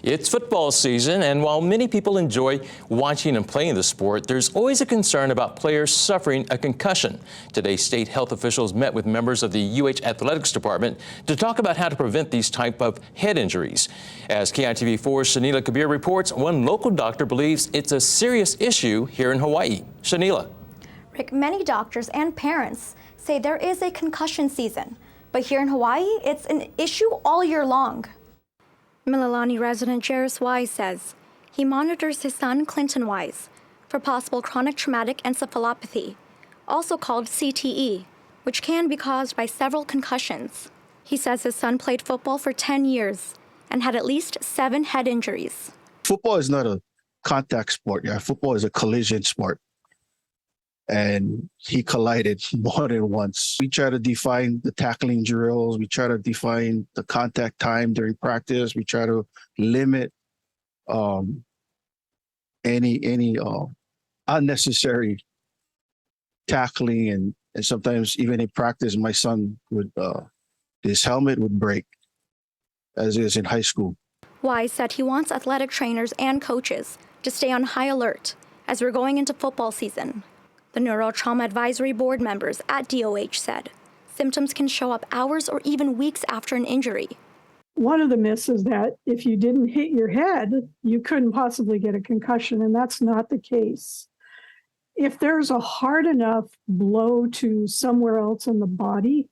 It's football season, and while many people enjoy watching and playing the sport, there's always a concern about players suffering a concussion. Today, state health officials met with members of the UH Athletics Department to talk about how to prevent these type of head injuries. As KITV4's Shanila Kabir reports, one local doctor believes it's a serious issue here in Hawaii. Shanila. Rick, many doctors and parents say there is a concussion season, but here in Hawaii, it's an issue all year long. Mililani resident Jairus Wise says he monitors his son Clinton Wise for possible chronic traumatic encephalopathy, also called CTE, which can be caused by several concussions. He says his son played football for 10 years and had at least 7 head injuries. Football is not a contact sport. Yeah, football is a collision sport. And he collided more than once. We try to define the tackling drills. We try to define the contact time during practice. We try to limit any unnecessary tackling. And sometimes even in practice, my son would, his helmet would break, as is in high school. Wise said he wants athletic trainers and coaches to stay on high alert as we're going into football season. The Neurotrauma Advisory Board members at DOH said symptoms can show up hours or even weeks after an injury. One of the myths is that if you didn't hit your head, you couldn't possibly get a concussion, and that's not the case. If there's a hard enough blow to somewhere else in the body,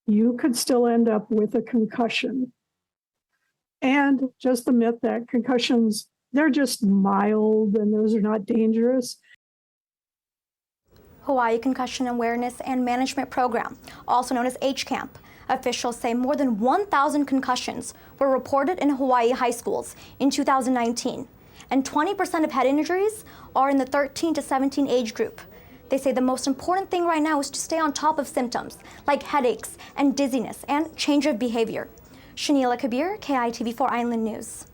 you could still end up with a concussion. And just the myth that concussions, they're just mild and those are not dangerous. Hawaii Concussion Awareness and Management Program, also known as HCAMP. Officials say more than 1,000 concussions were reported in Hawaii high schools in 2019, and 20% of head injuries are in the 13 to 17 age group. They say the most important thing right now is to stay on top of symptoms like headaches and dizziness and change of behavior. Shanila Kabir, KITV4 Island News.